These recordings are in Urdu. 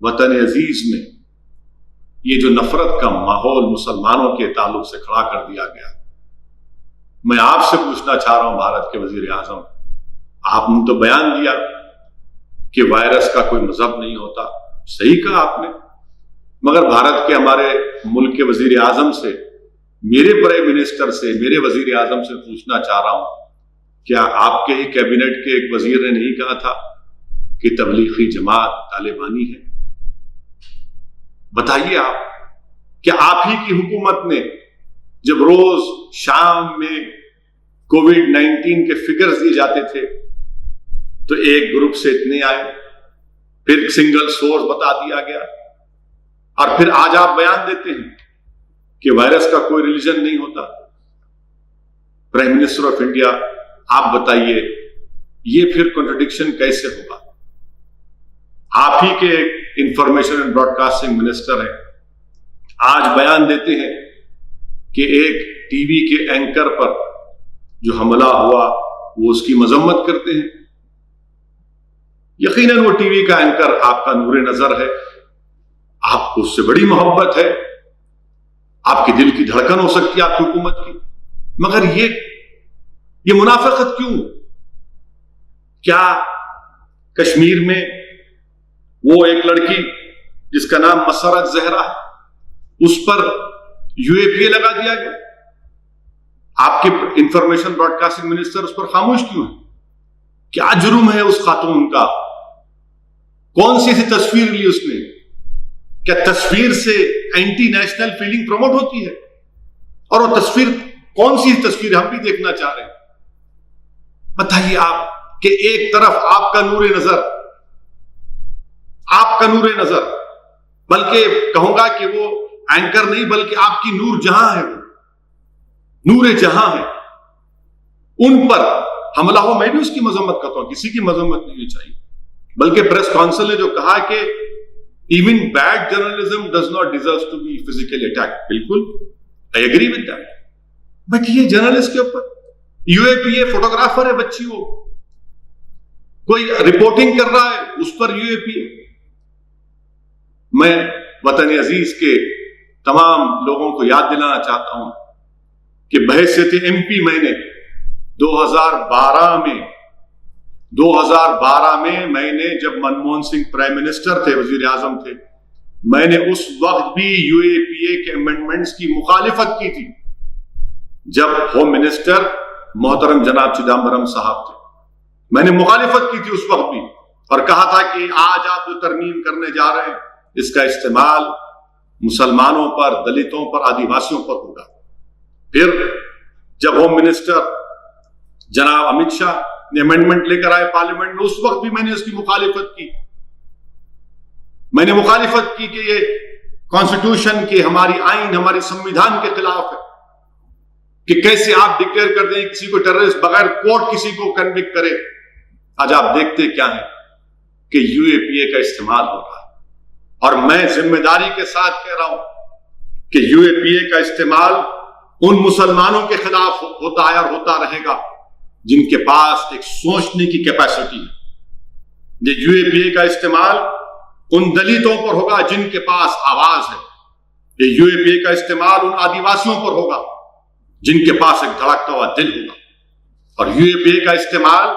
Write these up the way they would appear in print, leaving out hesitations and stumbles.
وطن عزیز میں یہ جو نفرت کا ماحول مسلمانوں کے تعلق سے کھڑا کر دیا گیا، میں آپ سے پوچھنا چاہ رہا ہوں بھارت کے وزیر اعظم، آپ نے تو بیان دیا کہ وائرس کا کوئی مذہب نہیں ہوتا، صحیح کہا آپ نے، مگر بھارت کے ہمارے ملک کے وزیر اعظم سے، میرے پرائم منسٹر سے، میرے وزیر اعظم سے پوچھنا چاہ رہا ہوں، کیا آپ کے ہی کیبنٹ کے ایک وزیر نے نہیں کہا تھا کہ تبلیغی جماعت طالبانی ہے؟ بتائیے آپ، کیا آپ ہی کی حکومت نے جب روز شام میں کووڈ-19 کے فگرز دیے جاتے تھے تو ایک گروپ سے اتنے آئے، پھر سنگل سورس بتا دیا گیا، اور پھر آج آپ بیان دیتے ہیں کہ وائرس کا کوئی ریلیجن نہیں ہوتا؟ پرائم منسٹر آف انڈیا، آپ بتائیے یہ پھر کنٹرڈکشن کیسے ہوگا؟ آپ ہی کے information and broadcasting minister ہیں، آج بیان دیتے ہیں کہ ایک ٹی وی کے اینکر پر جو حملہ ہوا وہ اس کی مذمت کرتے ہیں۔ یقیناً وہ ٹی وی کا اینکر آپ کا نور نظر ہے، آپ کو اس سے بڑی محبت ہے، آپ کے دل کی دھڑکن ہو سکتی ہے آپ کی حکومت کی، مگر یہ منافقت کیوں؟ کیا کشمیر میں وہ ایک لڑکی جس کا نام مسرت زہرا ہے، اس پر یو اے پی اے لگا دیا گیا؟ آپ کے انفارمیشن براڈ کاسٹنگ منسٹر اس پر خاموش کیوں ہے؟ کیا جرم ہے اس خاتون کا؟ کون سی ایسی تصویر لی اس نے؟ کیا تصویر سے اینٹی نیشنل فیلنگ پروموٹ ہوتی ہے؟ اور وہ تصویر کون سی تصویر ہم بھی دیکھنا چاہ رہے ہیں؟ بتائیے آپ کہ ایک طرف آپ کا نور نظر، بلکہ کہوں گا کہ وہ اینکر نہیں بلکہ آپ کی نور جہاں ہے، وہ نور جہاں ہے، ان پر حملہ ہو، میں بھی اس کی مذمت کرتا ہوں، کسی کی مذمت نہیں چاہیے، بلکہ پریس کونسل نے جو کہا کہ even bad journalism does not deserve to be physically attacked، بالکل I agree with that، but یہ جرنلسٹ کے اوپر you a P a, photographer ہے بچی، وہ کوئی رپورٹنگ کر رہا ہے اس پر یو اے پی اے۔ میں وطن عزیز کے تمام لوگوں کو یاد دلانا چاہتا ہوں کہ بحیثیت ایم پی میں نے 2012 میں میں نے جب منموہن سنگھ پرائم منسٹر تھے، وزیر اعظم تھے، میں نے اس وقت بھی یو اے پی اے کے امینڈمنٹس کی مخالفت کی تھی، جب ہوم منسٹر محترم جناب چدمبرم صاحب تھے، میں نے مخالفت کی تھی اس وقت بھی، اور کہا تھا کہ آج آپ جو ترمیم کرنے جا رہے ہیں اس کا استعمال مسلمانوں پر، دلتوں پر، آدیواسیوں پر ہوگا۔ پھر جب ہوم منسٹر جناب امت شاہ نے امینڈمنٹ لے کر آئے پارلیمنٹ میں، اس وقت بھی میں نے اس کی مخالفت کی، میں نے مخالفت کی کہ یہ کانسٹیٹیوشن کے، ہماری آئین، ہماری سمویدھان کے خلاف ہے کہ کیسے آپ ڈکلیئر کر دیں کسی کو ٹیررسٹ، بغیر کورٹ کسی کو کنوکٹ کرے۔ آج آپ دیکھتے کیا ہے کہ یو اے پی اے کا استعمال ہو رہا ہے، اور میں ذمہ داری کے ساتھ کہہ رہا ہوں کہ یو اے پی اے کا استعمال ان مسلمانوں کے خلاف ہوتا ہے اور ہوتا رہے گا جن کے پاس ایک سوچنے کی کیپیسٹی ہے۔ یہ یو اے پی اے کا استعمال ان دلتوں پر ہوگا جن کے پاس آواز ہے، یہ یو اے پی اے کا استعمال ان آدیواسیوں پر ہوگا جن کے پاس ایک دھڑکتا ہوا دل ہوگا، اور یو اے پی اے کا استعمال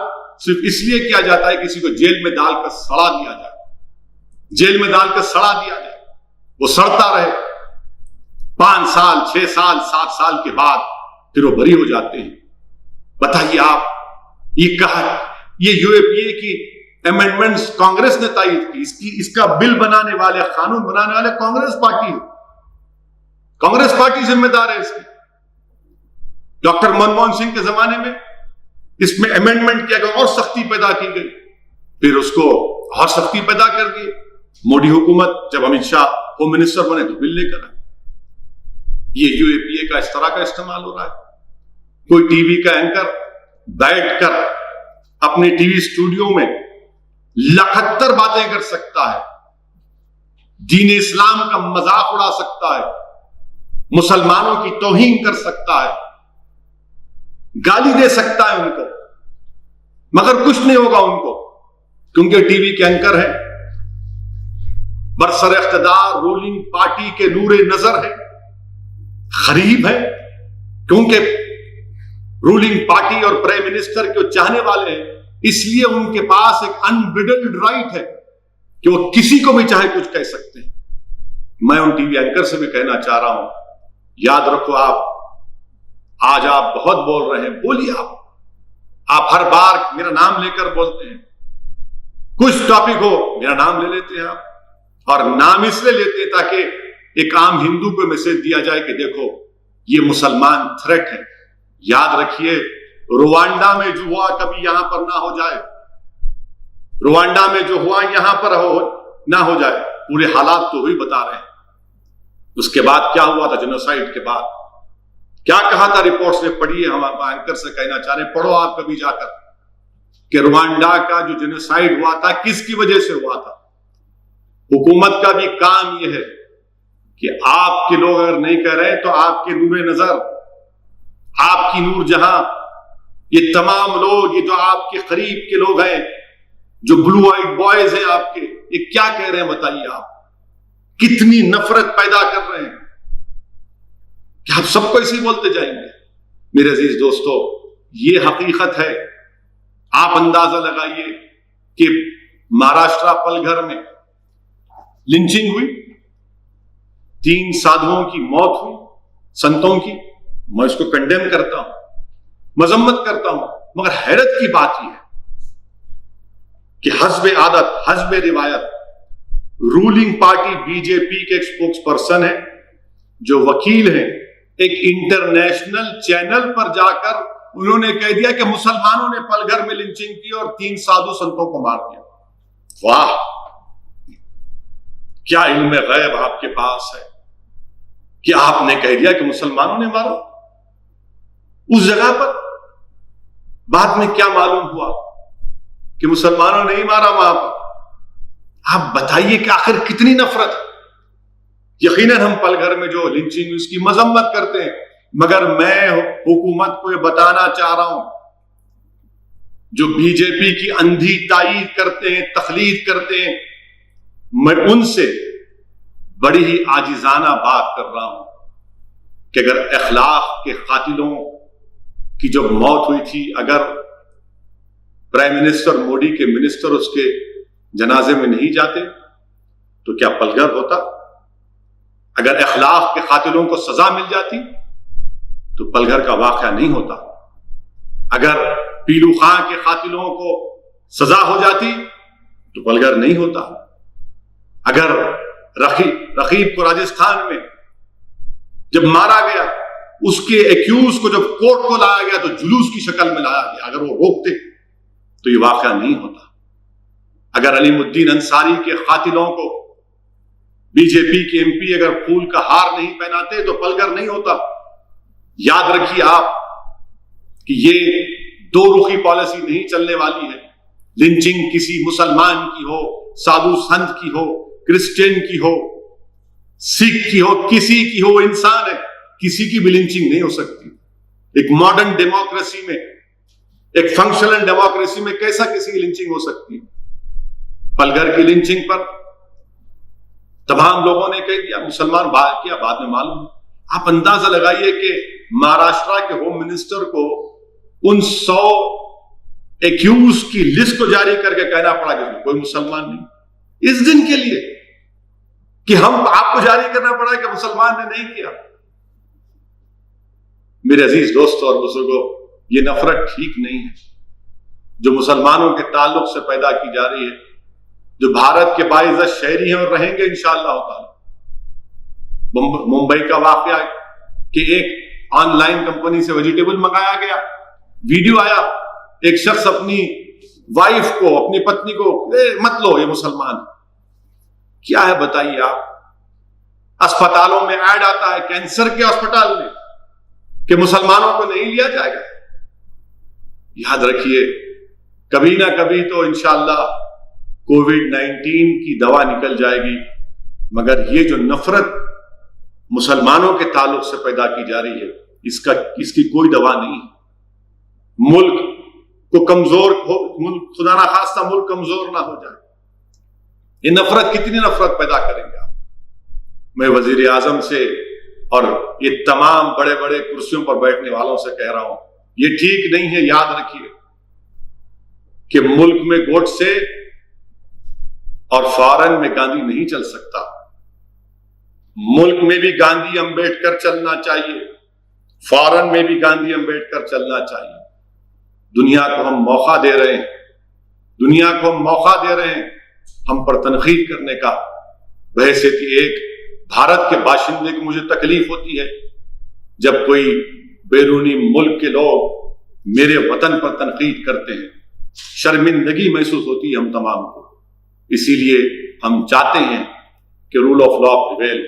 صرف اس لیے کیا جاتا ہے کسی کو جیل میں ڈال کر سڑا دیا جائے، جیل میں ڈال کر سڑا دیا جائے، وہ سڑتا رہے 5 سال 6 سال 7 سال کے بعد پھر وہ بری ہو جاتے ہیں۔ بتائیے آپ، یہ کہا یہ یو اے پی اے کی امینڈمنٹس کانگریس نے تائید کی، اس کا بل بنانے والے، قانون بنانے والے کانگریس پارٹی ہے، کانگریس پارٹی ذمہ دار ہے اس کی۔ ڈاکٹر منموہن سنگھ کے زمانے میں اس میں امینڈمنٹ کیا گیا اور سختی پیدا کی گئی، پھر اس کو اور سختی پیدا کر دی موڈی حکومت، جب امت شاہ ہوم منسٹر بنے تو بل لے کر آئے۔ یہ یو اے پی اے کا اس طرح کا استعمال ہو رہا ہے۔ کوئی ٹی وی کا اینکر بیٹھ کر اپنے ٹی وی اسٹوڈیو میں 71 باتیں کر سکتا ہے، دین اسلام کا مذاق اڑا سکتا ہے، مسلمانوں کی توہین کر سکتا ہے، گالی دے سکتا ہے ان کو، مگر کچھ نہیں ہوگا ان کو، کیونکہ ٹی وی کے اینکر ہے۔ برسر اقتدار رولنگ پارٹی کے نور نظر ہے، غریب ہے، کیونکہ رولنگ پارٹی اور پرائم منسٹر کے چاہنے والے ہیں، اس لیے ان کے پاس ایک انبریڈلڈ رائٹ ہے کہ وہ کسی کو بھی چاہے کچھ کہہ سکتے ہیں۔ میں ان ٹی وی اینکر سے بھی کہنا چاہ رہا ہوں، یاد رکھو آج آپ بہت بول رہے ہیں، بولیے آپ ہر بار میرا نام لے کر بولتے ہیں، کچھ ٹاپک ہو میرا نام لے لیتے ہیں آپ، اور نام اس لیے لیتے ہیں تاکہ ایک عام ہندو کو میسج دیا جائے کہ دیکھو یہ مسلمان تھریٹ ہے۔ یاد رکھیے روانڈا میں جو ہوا کبھی یہاں پر نہ ہو جائے، روانڈا میں جو ہوا یہاں پر نہ ہو جائے، پورے حالات تو وہی بتا رہے ہیں۔ اس کے بعد کیا ہوا تھا جنوسائیڈ کے بعد، کیا کہا تھا رپورٹس میں پڑھیے، ہم اینکر سے کہنا چاہ رہے ہیں پڑھو آپ کبھی جا کر کہ روانڈا کا جو جنوسائیڈ ہوا تھا کس کی وجہ سے ہوا تھا۔ حکومت کا بھی کام یہ ہے کہ آپ کے لوگ اگر نہیں کہہ رہے تو آپ کے نور نظر، آپ کی نور جہاں، یہ تمام لوگ، یہ جو آپ کے قریب کے لوگ ہیں، جو بلو آئیڈ بوائز ہیں آپ کے، یہ کیا کہہ رہے ہیں بتائیے، آپ کتنی نفرت پیدا کر رہے ہیں کہ آپ سب کو اسی بولتے جائیں گے۔ میرے عزیز دوستو، یہ حقیقت ہے۔ آپ اندازہ لگائیے کہ مہاراشٹرا پلگھر میں لنچنگ ہوئی، 3 سادھوؤں کی موت ہوئی، سنتوں کی۔ میں اس کو کنڈیم کرتا ہوں، مذمت کرتا ہوں، مگر حیرت کی بات یہ ہے کہ حسب عادت، حسب روایت، رولنگ پارٹی بی جے پی کے ایک اسپوکس پرسن ہے، جو وکیل ہیں، ایک انٹرنیشنل چینل پر جا کر انہوں نے کہہ دیا کہ مسلمانوں نے پلگھر میں لنچنگ کی اور 3 سادھو سنتوں کو مار دیا۔ واہ، کیا علم غیب آپ کے پاس ہے کہ آپ نے کہہ دیا کہ مسلمانوں نے مارا۔ اس جگہ پر بعد میں کیا معلوم ہوا کہ مسلمانوں نے نہیں مارا وہاں پر۔ آپ بتائیے کہ آخر کتنی نفرت ہے۔ یقیناً ہم پلگھر میں جو لنچنگ اس کی مذمت کرتے ہیں، مگر میں حکومت کو یہ بتانا چاہ رہا ہوں، جو بی جے پی کی اندھی تائید کرتے ہیں، تقلید کرتے ہیں، میں ان سے بڑی ہی عاجزانہ بات کر رہا ہوں کہ اگر اخلاق کے قاتلوں کی جب موت ہوئی تھی، اگر پرائم منسٹر موڈی کے منسٹر اس کے جنازے میں نہیں جاتے تو کیا پلگھر ہوتا؟ اگر اخلاق کے قاتلوں کو سزا مل جاتی تو پلگھر کا واقعہ نہیں ہوتا۔ اگر پیلو خان کے قاتلوں کو سزا ہو جاتی تو پلگھر نہیں ہوتا۔ اگر رقیب کو راجستھان میں جب مارا گیا، اس کے ایکیوز کو جب کورٹ کو لایا گیا تو جلوس کی شکل میں لایا گیا، اگر وہ روکتے تو یہ واقعہ نہیں ہوتا۔ اگر علیم الدین انصاری کے قاتلوں کو بی جے پی کے ایم پی اگر پھول کا ہار نہیں پہناتے تو پلگھر نہیں ہوتا۔ یاد رکھیے آپ کہ یہ دو رخی پالیسی نہیں چلنے والی ہے۔ لنچنگ کسی مسلمان کی ہو، سادھو سنت کی ہو، کرسچین کی ہو، سکھ کی ہو، کسی کی ہو، انسان ہے، کسی کی بھی لنچنگ نہیں ہو سکتی۔ ایک ماڈرن ڈیموکریسی میں، ایک فنکشنل ڈیموکریسی میں کیسا کسی کی لنچنگ ہو سکتی؟ پلگھر کی لنچنگ پر تمام لوگوں نے کہہ دیا، مسلمان کیا بعد میں معلوم۔ آپ اندازہ لگائیے کہ مہاراشٹرا کے ہوم منسٹر کو ان 100 ایکیوز کی لسٹ کو جاری کر کے کہنا پڑا کہ کوئی مسلمان نہیں، اس دن کے لیے کہ آپ کو جاری کرنا پڑا کہ مسلمان نے نہیں کیا۔ میرے عزیز دوستوں اور بزرگوں، یہ نفرت ٹھیک نہیں ہے جو مسلمانوں کے تعلق سے پیدا کی جا رہی ہے، جو بھارت کے باعزت شہری ہیں اور رہیں گے انشاءاللہ تعالی۔ ممبئی کا واقعہ کہ ایک آن لائن کمپنی سے ویجیٹیبل منگایا گیا، ویڈیو آیا، ایک شخص اپنی وائف کو، اپنی پتنی کو مت لو یہ مسلمان، کیا ہے بتائیے آپ؟ اسپتالوں میں ایڈ آتا ہے کینسر کے ہسپتال میں کہ مسلمانوں کو نہیں لیا جائے گا۔ یاد رکھیے کبھی نہ کبھی تو انشاءاللہ کووڈ-19 کی دوا نکل جائے گی، مگر یہ جو نفرت مسلمانوں کے تعلق سے پیدا کی جا رہی ہے، اس کی کوئی دوا نہیں۔ ملک کو کمزور ہو، خدا نہ خواستہ ملک کمزور نہ ہو جائے، یہ نفرت کتنی نفرت پیدا کریں گے آپ؟ میں وزیر اعظم سے اور یہ تمام بڑے بڑے کرسیوں پر بیٹھنے والوں سے کہہ رہا ہوں، یہ ٹھیک نہیں ہے. یاد رکھیے کہ ملک میں گوڈ سے اور فارن میں گاندھی نہیں چل سکتا. ملک میں بھی گاندھی امبیڈکر چلنا چاہیے، فارن میں بھی گاندھی امبیڈکر چلنا چاہیے. دنیا کو ہم موقع دے رہے ہیں، دنیا کو ہم موقع دے رہے ہیں ہم پر تنقید کرنے کا. بحیثیت ایک بھارت کے باشندے کو مجھے تکلیف ہوتی ہے جب کوئی بیرونی ملک کے لوگ میرے وطن پر تنقید کرتے ہیں. شرمندگی محسوس ہوتی ہے ہم تمام کو. اسی لیے ہم چاہتے ہیں کہ رول آف لا پریویل.